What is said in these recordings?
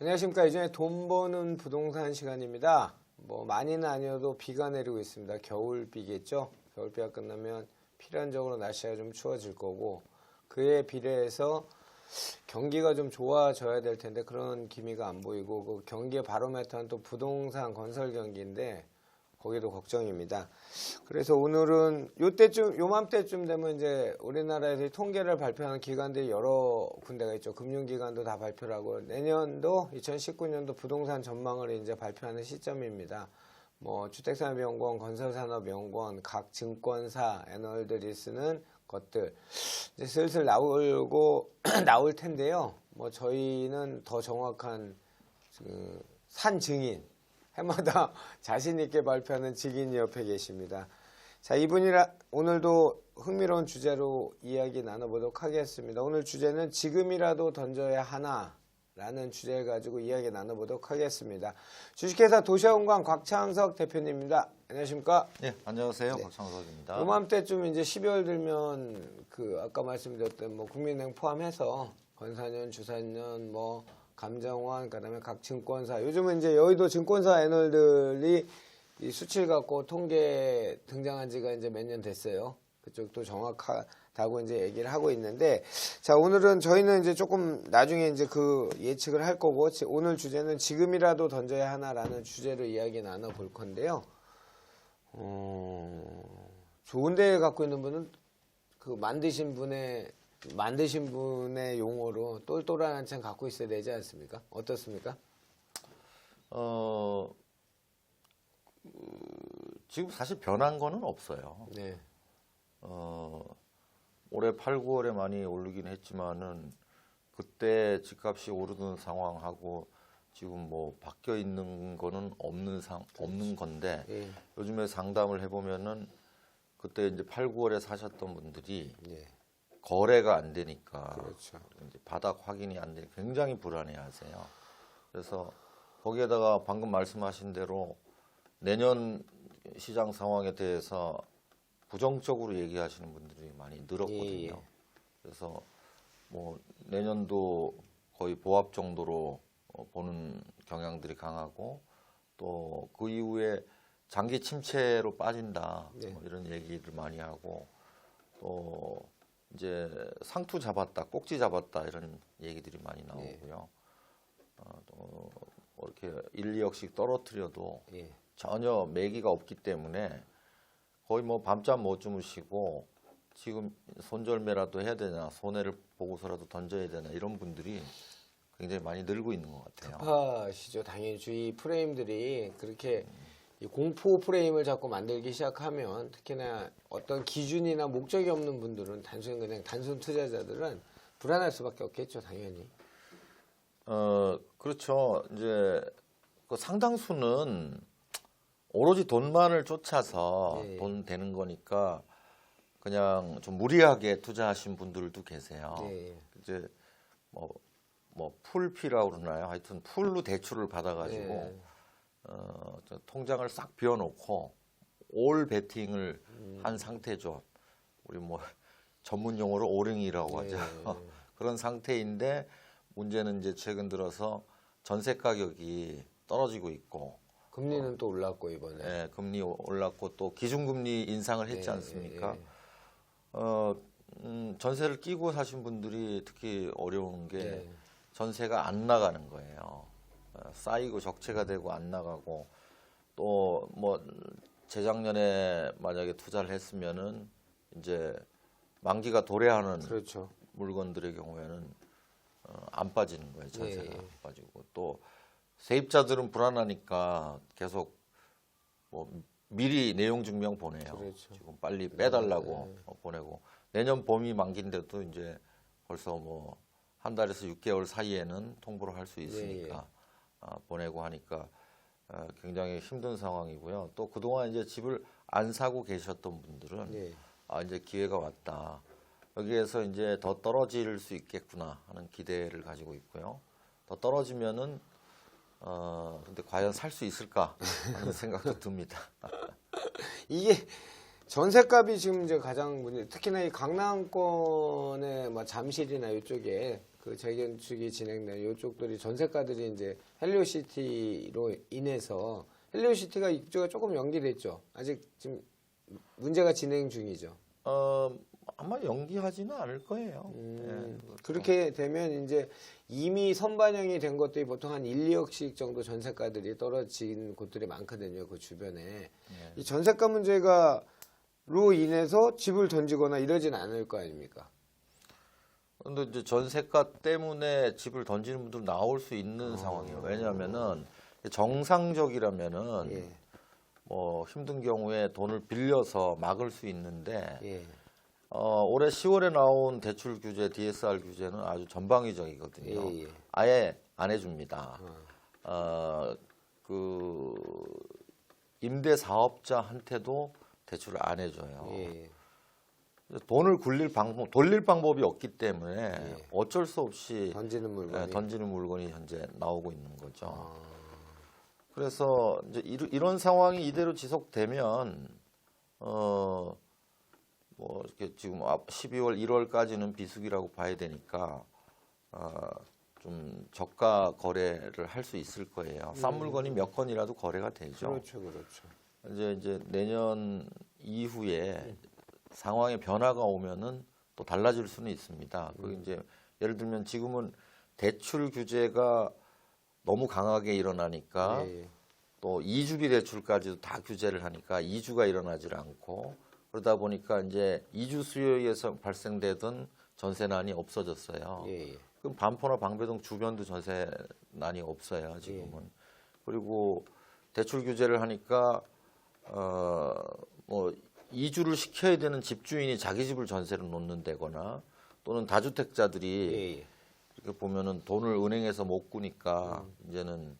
안녕하십니까. 이전에 돈 버는 부동산 시간입니다. 뭐 많이는 아니어도 비가 내리고 있습니다. 겨울비겠죠. 겨울비가 끝나면 필연적으로 날씨가 좀 추워질 거고, 그에 비례해서 경기가 좀 좋아져야 될 텐데 그런 기미가 안 보이고, 그 경기의 바로메터는 또 부동산 건설 경기인데 거기도 걱정입니다. 그래서 오늘은 요맘때쯤 되면 이제 우리나라에서 통계를 발표하는 기관들이 여러 군데가 있죠. 금융기관도 다 발표를 하고, 내년도 2019년도 부동산 전망을 이제 발표하는 시점입니다. 뭐 주택산업연구원, 건설산업연구원, 각 증권사 애널들이 쓰는 것들 이제 슬슬 나올 텐데요. 뭐 저희는 더 정확한 산 증인, 해마다 자신 있게 발표하는 직인이 옆에 계십니다. 자, 이분이라 오늘도 흥미로운 주제로 이야기 나눠보도록 하겠습니다. 오늘 주제는 지금이라도 던져야 하나라는 주제를 가지고 이야기 나눠보도록 하겠습니다. 주식회사 도시아원광 곽창석 대표님입니다. 안녕하십니까? 네, 안녕하세요. 네. 곽창석입니다. 요맘때쯤 이제 12월 들면 아까 말씀드렸던 뭐 국민은행 포함해서 건사년, 주사년, 뭐 감정원, 그다음에 각 증권사, 요즘은 이제 여의도 증권사 애널들이 이 수치를 갖고 통계 등장한 지가 이제 몇 년 됐어요. 그쪽도 정확하다고 이제 얘기를 하고 있는데, 자, 오늘은 저희는 이제 조금 나중에 이제 그 예측을 할 거고, 오늘 주제는 지금이라도 던져야 하나라는 주제로 이야기 나눠볼 건데요. 좋은 데 갖고 있는 분은 그 만드신 분의 용어로 똘똘한 한창 갖고 있어야 되지 않습니까? 어떻습니까? 지금 사실 변한 거는 없어요. 네. 올해 8, 9월에 많이 오르긴 했지만은 그때 집값이 오르는 상황하고 지금 뭐 바뀌어 있는 거는 없는 건데, 예. 요즘에 상담을 해보면은 그때 이제 8, 9월에 사셨던 분들이 예. 거래가 안 되니까, 그렇죠. 이제 바닥 확인이 안 되니까 굉장히 불안해하세요. 그래서 거기에다가 방금 말씀하신 대로 내년 시장 상황에 대해서 부정적으로 얘기하시는 분들이 많이 늘었거든요. 예. 그래서 뭐 내년도 거의 보합 정도로 보는 경향들이 강하고, 또 그 이후에 장기 침체로 빠진다, 네. 뭐 이런 얘기를 많이 하고, 또 이제 상투 잡았다, 꼭지 잡았다 이런 얘기들이 많이 나오고요. 또 이렇게 1, 2억씩 떨어뜨려도 예. 전혀 매기가 없기 때문에 거의 뭐 밤잠 못 주무시고 지금 손절매라도 해야 되나, 손해를 보고서라도 던져야 되나, 이런 분들이 굉장히 많이 늘고 있는 것 같아요. 급하시죠. 당연히 주위 프레임들이 그렇게 이 공포 프레임을 자꾸 만들기 시작하면, 특히나 어떤 기준이나 목적이 없는 분들은, 그냥 단순 투자자들은 불안할 수밖에 없겠죠. 당연히. 그렇죠. 이제 그 상당수는 오로지 돈만을 쫓아서 네. 돈 되는 거니까 그냥 좀 무리하게 투자하신 분들도 계세요. 네. 이제 뭐 풀피라고 그러나요? 하여튼 풀로 대출을 받아가지고 네. 저 통장을 싹 비워놓고 올 베팅을 한 상태죠. 우리 뭐 전문 용어로 오링이라고 하죠. 네. 그런 상태인데, 문제는 이제 최근 들어서 전세 가격이 떨어지고 있고, 금리는 또 올랐고 이번에. 예, 금리 올랐고 또 기준금리 인상을 했지 네, 않습니까? 네. 전세를 끼고 사신 분들이 특히 어려운 게 네. 전세가 안 나가는 거예요. 쌓이고 적체가 되고 안 나가고, 또 뭐 재작년에 만약에 투자를 했으면은 이제 만기가 도래하는 그렇죠. 물건들의 경우에는 안 빠지는 거예요. 전세가 예. 안 빠지고, 또 세입자들은 불안하니까 계속 뭐 미리 내용 증명 보내요. 그렇죠. 지금 빨리 빼달라고 보내고, 내년 봄이 만기인데도 이제 벌써 뭐 한 달에서 6개월 사이에는 통보를 할 수 있으니까 보내고 하니까 굉장히 힘든 상황이고요. 또 그동안 이제 집을 안 사고 계셨던 분들은 네. 이제 기회가 왔다, 여기에서 이제 더 떨어질 수 있겠구나 하는 기대를 가지고 있고요. 더 떨어지면은 근데 과연 살 수 있을까 하는 생각도 듭니다. 이게 전세값이 지금 이제 가장 특히나 이 강남권의 뭐 잠실이나 이쪽에 그 재건축이 진행된 이쪽들이 전세가들이 이제 헬리오시티로 인해서 헬리오시티가 입주가 조금 연기됐죠. 아직 지금 문제가 진행 중이죠. 아마 연기하지는 않을 거예요. 그렇게 되면 이제 이미 선반영이 된 것들이 보통 한 1, 2억씩 정도 전세가들이 떨어진 곳들이 많거든요. 그 주변에. 이 전세가 문제가로 인해서 집을 던지거나 이러진 않을 거 아닙니까? 근데 이제 전세가 때문에 집을 던지는 분들 나올 수 있는 상황이에요. 왜냐하면은 정상적이라면은 예. 뭐 힘든 경우에 돈을 빌려서 막을 수 있는데 예. 올해 10월에 나온 대출 규제, DSR 규제는 아주 전방위적이거든요. 예, 예. 아예 안 해줍니다. 그 임대 사업자한테도 대출을 안 해줘요. 예. 돈을 돌릴 방법이 없기 때문에 어쩔 수 없이 던지는 물건이. 던지는 물건이 현재 나오고 있는 거죠. 그래서 이제 이런 상황이 이대로 지속되면 뭐 이렇게 지금 12월, 1월까지는 비수기라고 봐야 되니까 좀 저가 거래를 할 수 있을 거예요. 싼 물건이 몇 건이라도 거래가 되죠. 그렇죠, 그렇죠. 이제 내년 이후에 상황의 변화가 오면은 또 달라질 수는 있습니다. 그 이제 예를 들면 지금은 대출 규제가 너무 강하게 일어나니까 예. 또 이주비 대출까지도 다 규제를 하니까 이주가 일어나질 않고 그러다 보니까 이제 이주 수요에 의해서 발생되던 전세난이 없어졌어요. 예. 그럼 반포나 방배동 주변도 전세난이 없어요 지금은. 그리고 대출 규제를 하니까 뭐 이주를 시켜야 되는 집주인이 자기 집을 전세로 놓는다거나 또는 다주택자들이 예. 이렇게 보면은 돈을 은행에서 못 꾸니까 이제는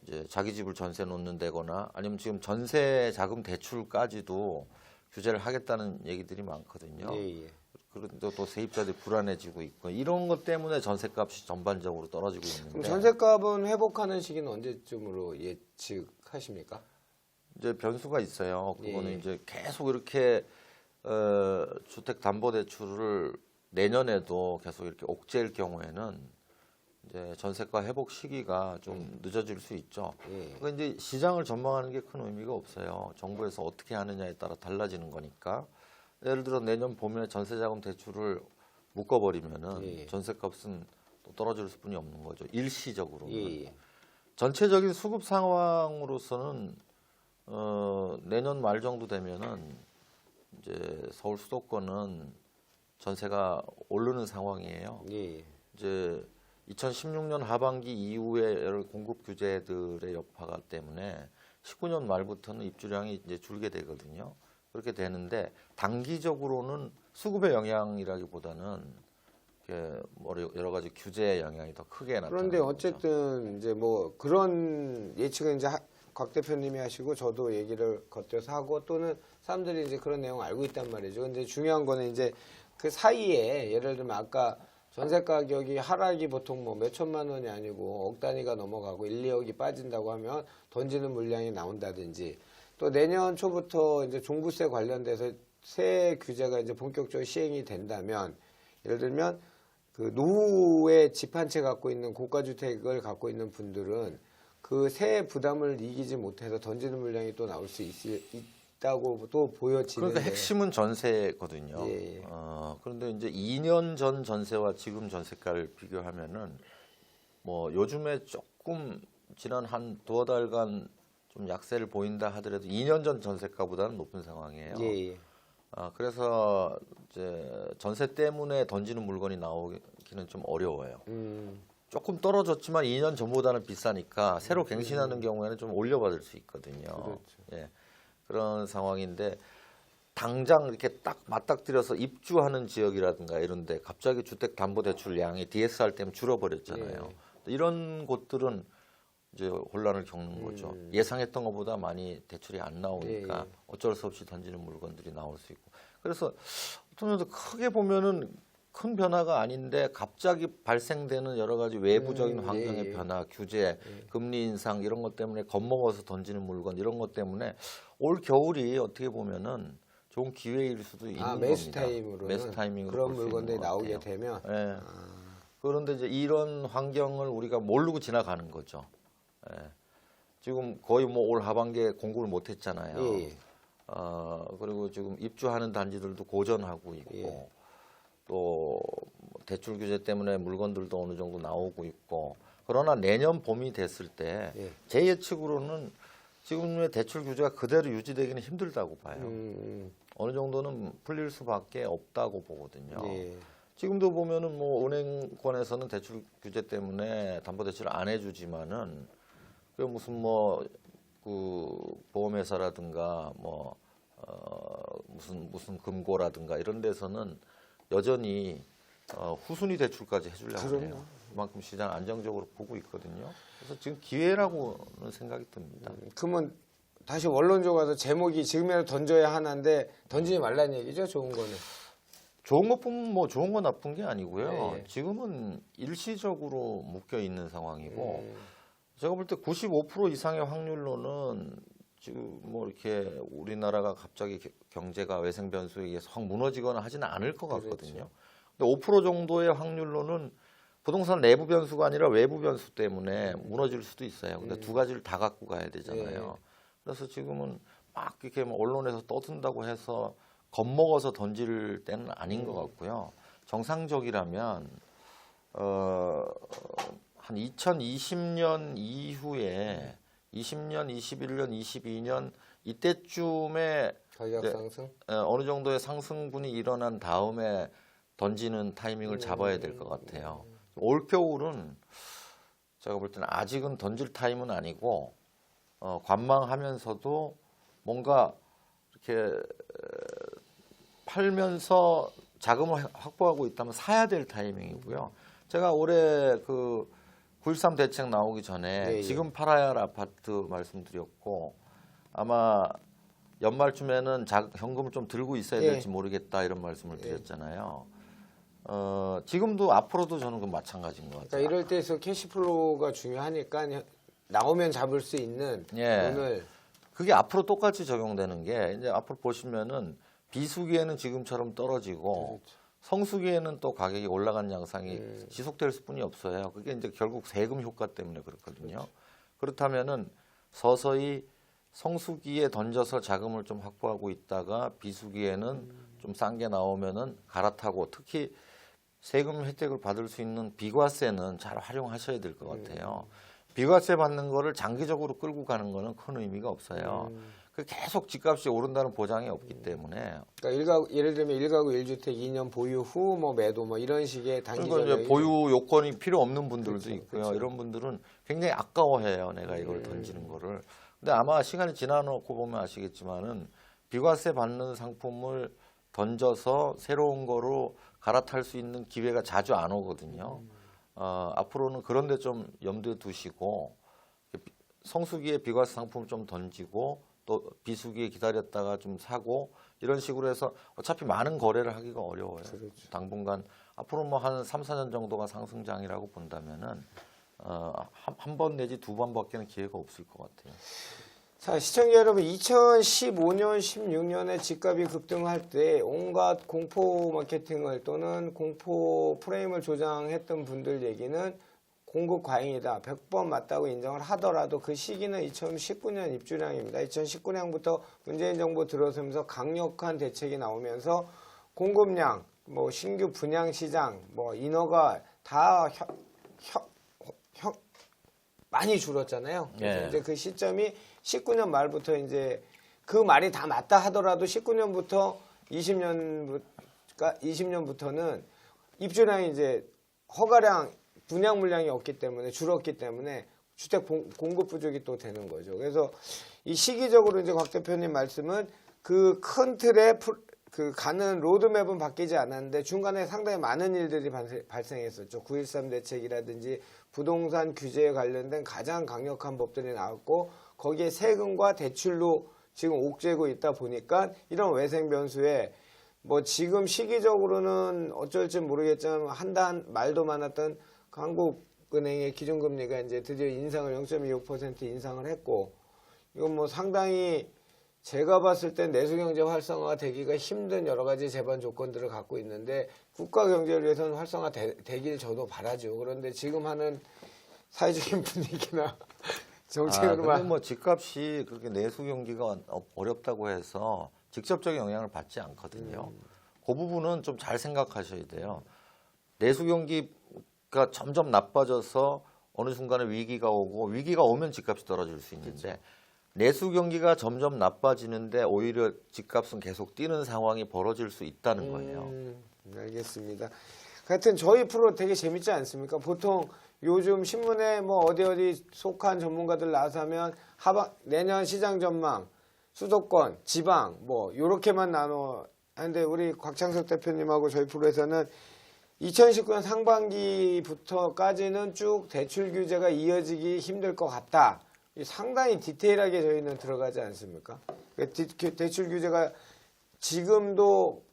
이제 자기 집을 전세 놓는다거나 아니면 지금 전세 자금 대출까지도 규제를 하겠다는 얘기들이 많거든요. 예. 그런데 또 세입자들이 불안해지고 있고 이런 것 때문에 전세값이 전반적으로 떨어지고 그럼 있는데 전세값은 회복하는 시기는 언제쯤으로 예측하십니까? 이제 변수가 있어요. 그거는 예. 이제 계속 이렇게 주택담보대출을 내년에도 계속 이렇게 옥죄일 경우에는 이제 전세가 회복 시기가 좀 늦어질 수 있죠. 예. 그러니까 이제 시장을 전망하는 게 큰 의미가 없어요. 정부에서 어떻게 하느냐에 따라 달라지는 거니까. 예를 들어 내년 봄에 전세자금 대출을 묶어버리면은 예. 전세값은 또 떨어질 수뿐이 없는 거죠. 일시적으로는. 예. 전체적인 수급 상황으로서는 내년 말 정도 되면은 이제 서울 수도권은 전세가 오르는 상황이에요. 예. 이제 2016년 하반기 이후에 여러 공급 규제들의 여파가 때문에 19년 말부터는 입주량이 이제 줄게 되거든요. 그렇게 되는데 단기적으로는 수급의 영향이라기보다는 이렇게 뭐 여러 가지 규제의 영향이 더 크게 나타나는 그런데 거죠. 어쨌든 이제 뭐 그런 예측은 이제 곽 대표님이 하시고 저도 얘기를 겉여서 하고 또는 사람들이 이제 그런 내용 알고 있단 말이죠. 근데 중요한 거는 이제 그 사이에 예를 들면 아까 전세 가격이 하락이 보통 뭐 몇 천만 원이 아니고 억 단위가 넘어가고 1, 2억이 빠진다고 하면 던지는 물량이 나온다든지 또 내년 초부터 이제 종부세 관련돼서 세 규제가 이제 본격적으로 시행이 된다면 예를 들면 그 노후에 집 한 채 갖고 있는 고가주택을 갖고 있는 분들은 그 세 부담을 이기지 못해서 던지는 물량이 또 나올 수 있다고 또 보여지는데 그러니까 핵심은 전세거든요. 예. 그런데 이제 2년 전 전세와 지금 전세가를 비교하면은 뭐 요즘에 조금 지난 한 두어 달간 좀 약세를 보인다 하더라도 2년 전 전세가보다는 높은 상황이에요. 예. 그래서 이제 전세 때문에 던지는 물건이 나오기는 좀 어려워요. 조금 떨어졌지만 2년 전보다는 비싸니까 새로 갱신하는 경우에는 좀 올려받을 수 있거든요. 그렇죠. 예, 그런 상황인데 당장 이렇게 딱 맞닥뜨려서 입주하는 지역이라든가 이런데 갑자기 주택담보대출량이 DSR 때문에 줄어버렸잖아요. 이런 곳들은 이제 혼란을 겪는 거죠. 예상했던 것보다 많이 대출이 안 나오니까 어쩔 수 없이 던지는 물건들이 나올 수 있고. 그래서 어떤 면에서 크게 보면은 큰 변화가 아닌데 갑자기 발생되는 여러 가지 외부적인 환경의 변화, 규제, 금리 인상 이런 것 때문에 겁먹어서 던지는 물건 이런 것 때문에 올 겨울이 어떻게 보면은 좋은 기회일 수도 있는 매수 겁니다. 타임으로는 매수 타이밍으로 그런 볼수 있는 물건들이 것 나오게 같아요. 되면 예. 그런데 이제 이런 환경을 우리가 모르고 지나가는 거죠. 예. 지금 거의 뭐 올 하반기에 공급을 못 했잖아요. 예. 그리고 지금 입주하는 단지들도 고전하고 있고 예. 또 대출 규제 때문에 물건들도 어느 정도 나오고 있고 그러나 내년 봄이 됐을 때 제 예. 예측으로는 지금의 대출 규제가 그대로 유지되기는 힘들다고 봐요. 어느 정도는 풀릴 수밖에 없다고 보거든요. 예. 지금도 보면은 뭐 은행권에서는 대출 규제 때문에 담보대출을 안 해주지만은 그 무슨 뭐 그 보험회사라든가 뭐 무슨 금고라든가 이런 데서는 여전히 후순위 대출까지 해주려고 그럼요. 해요. 그만큼 시장 안정적으로 보고 있거든요. 그래서 지금 기회라고는 생각이 듭니다. 그러면 다시 원론적으로 가서 제목이 지금이라도 던져야 하나인데 던지지 말라는 얘기죠. 좋은 거는. 좋은 것 뿐 뭐 좋은 거 나쁜 게 아니고요. 예, 예. 지금은 일시적으로 묶여 있는 상황이고 제가 볼 때 95% 이상의 확률로는 지금 뭐 이렇게 우리나라가 갑자기 경제가 외생 변수에 의해서 확 무너지거나 하지는 않을 것 같거든요. 근데 5% 정도의 확률로는 부동산 내부 변수가 아니라 외부 변수 때문에 무너질 수도 있어요. 근데 두 가지를 다 갖고 가야 되잖아요. 그래서 지금은 막 이렇게 뭐 언론에서 떠든다고 해서 겁먹어서 던질 때는 아닌 것 같고요. 정상적이라면 한 2020년 이후에 20년, 21년, 22년 이때쯤에 가격 이제 상승. 어느 정도의 상승분이 일어난 다음에 던지는 타이밍을 잡아야 될 것 같아요. 올 겨울은 제가 볼 때는 아직은 던질 타임은 아니고 관망하면서도 뭔가 이렇게 팔면서 자금을 확보하고 있다면 사야 될 타이밍이고요. 제가 올해 그 9.13 대책 나오기 전에 지금 팔아야 할 아파트 말씀드렸고 아마 연말쯤에는 현금을 좀 들고 있어야 될지 모르겠다 이런 말씀을 드렸잖아요. 지금도 앞으로도 저는 그 마찬가지인 것 같아요. 그러니까 이럴 때에서 캐시플로우가 중요하니까 나오면 잡을 수 있는 돈을 그게 앞으로 똑같이 적용되는 게 이제 앞으로 보시면은 비수기에는 지금처럼 떨어지고 성수기에는 또 가격이 올라간 양상이 지속될 수뿐이 없어요. 그게 이제 결국 세금 효과 때문에 그렇거든요. 그렇다면은 서서히 성수기에 던져서 자금을 좀 확보하고 있다가 비수기에는 좀 싼 게 나오면은 갈아타고 특히 세금 혜택을 받을 수 있는 비과세는 잘 활용하셔야 될 것 같아요. 비과세 받는 거를 장기적으로 끌고 가는 거는 큰 의미가 없어요. 계속 집값이 오른다는 보장이 없기 때문에. 그러니까 예를 들면 1가구 1주택 2년 보유 후 뭐 매도 뭐 이런 식의 단기적인 그러니까 이제 보유 요건이 필요 없는 분들도 있고요. 이런 분들은 굉장히 아까워해요. 내가 이걸 던지는 거를. 근데 아마 시간이 지나놓고 보면 아시겠지만은 비과세 받는 상품을 던져서 새로운 거로 갈아탈 수 있는 기회가 자주 안 오거든요. 앞으로는 그런 데 좀 염두에 두시고 성수기에 비과세 상품을 좀 던지고 또 비수기에 기다렸다가 좀 사고 이런 식으로 해서 어차피 많은 거래를 하기가 어려워요. 그렇죠. 당분간 앞으로 뭐 한 3, 4년 정도가 상승장이라고 본다면은 한 번 내지 두 번밖에는 기회가 없을 것 같아요. 자, 시청자 여러분, 2015년, 16년에 집값이 급등할 때 온갖 공포 마케팅을 또는 공포 프레임을 조장했던 분들 얘기는 공급 과잉이다. 100번 맞다고 인정을 하더라도 그 시기는 2019년 입주량입니다. 2019년부터 문재인 정부 들어서면서 강력한 대책이 나오면서 공급량, 뭐 신규 분양 시장, 뭐 인허가 다 많이 줄었잖아요. 그래서 이제 그 시점이 19년 말부터 이제 그 말이 다 맞다 하더라도 19년부터 20년부터는 입주량이 이제 허가량, 분양 물량이 없기 때문에 줄었기 때문에 주택 공급 부족이 또 되는 거죠. 그래서 이 시기적으로 이제 곽 대표님 말씀은 그 큰 틀에 그 가는 로드맵은 바뀌지 않았는데 중간에 상당히 많은 일들이 발생했었죠. 9.13 대책이라든지 부동산 규제에 관련된 가장 강력한 법들이 나왔고 거기에 세금과 대출로 지금 옥죄고 있다 보니까 이런 외생 변수에 뭐 지금 시기적으로는 어쩔지 모르겠지만 한달 말도 많았던 한국은행의 기준금리가 이제 드디어 인상을 0.25% 인상을 했고 이건 뭐 상당히 제가 봤을 땐 내수경제 활성화가 되기가 힘든 여러 가지 제반 조건들을 갖고 있는데 국가 경제를 위해서는 활성화 되길 저도 바라죠. 그런데 지금 하는 사회적인 분위기나 정책으로만 근데 뭐 집값이 그렇게 내수 경기가 어렵다고 해서 직접적인 영향을 받지 않거든요. 그 부분은 좀 잘 생각하셔야 돼요. 내수 경기가 점점 나빠져서 어느 순간에 위기가 오고 위기가 오면 집값이 떨어질 수 있는데 내수 경기가 점점 나빠지는데 오히려 집값은 계속 뛰는 상황이 벌어질 수 있다는 거예요. 알겠습니다. 하여튼 저희 프로 되게 재밌지 않습니까? 보통 요즘 신문에 뭐 어디 속한 전문가들 나와서 하면 내년 시장 전망, 수도권, 지방 뭐 요렇게만 나눠 하는데 우리 곽창석 대표님하고 저희 프로에서는 2019년 상반기부터까지는 쭉 대출 규제가 이어지기 힘들 것 같다. 상당히 디테일하게 저희는 들어가지 않습니까? 대출 규제가 지금도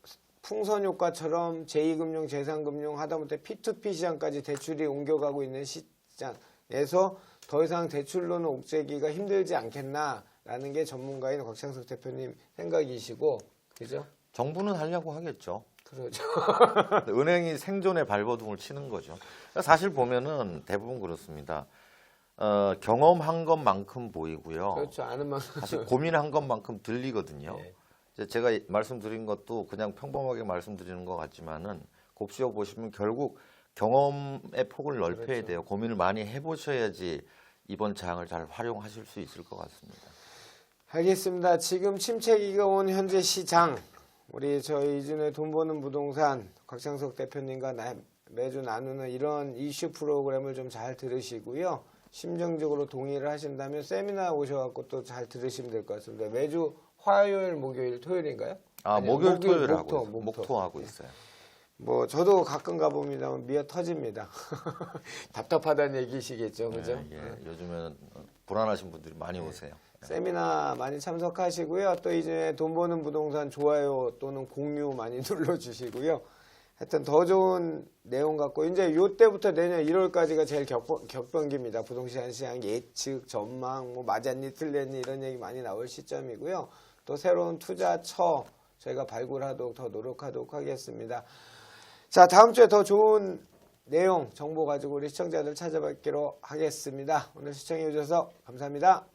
풍선 효과처럼 제2금융, 제3금융 하다못해 P2P 시장까지 대출이 옮겨가고 있는 시장에서 더 이상 대출로는 옥죄기가 힘들지 않겠나라는 게 전문가인 곽창석 대표님 생각이시고, 그죠? 정부는 하려고 하겠죠. 그러죠. 은행이 생존의 발버둥을 치는 거죠. 사실 보면은 대부분 그렇습니다. 경험한 것만큼 보이고요. 그렇죠. 아는 만큼. 사실 고민한 것만큼 들리거든요. 네. 이제 제가 말씀드린 것도 그냥 평범하게 말씀드리는 것 같지만은 곱씹어 보시면 결국 경험의 폭을 넓혀야 그렇죠. 돼요. 고민을 많이 해보셔야지 이번 장을 잘 활용하실 수 있을 것 같습니다. 알겠습니다. 지금 침체기가 온 현재 시장, 우리 저희 이준의 돈 버는 부동산 곽창석 대표님과 매주 나누는 이런 이슈 프로그램을 좀 잘 들으시고요. 심정적으로 동의를 하신다면 세미나 오셔갖고 또 잘 들으시면 될 것 같습니다. 매주 화요일, 목요일, 토요일인가요? 아니요, 목요일, 토요일 목토. 목토하고 있어요. 뭐 저도 가끔 가봅니다만 미어 터집니다. 답답하다는 얘기시겠죠, 그죠? 예, 요즘에는 불안하신 분들이 많이 오세요. 세미나 많이 참석하시고요. 또 이제 돈 버는 부동산 좋아요 또는 공유 많이 눌러주시고요. 하여튼 더 좋은 내용 갖고 이제 요때부터 내년 1월까지가 제일 격변기입니다. 부동산 시장 예측, 전망, 뭐 맞았니 틀렸니 이런 얘기 많이 나올 시점이고요. 또 새로운 투자처 저희가 발굴하도록 더 노력하도록 하겠습니다. 자, 다음 주에 더 좋은 내용, 정보 가지고 우리 시청자들 찾아뵙기로 하겠습니다. 오늘 시청해 주셔서 감사합니다.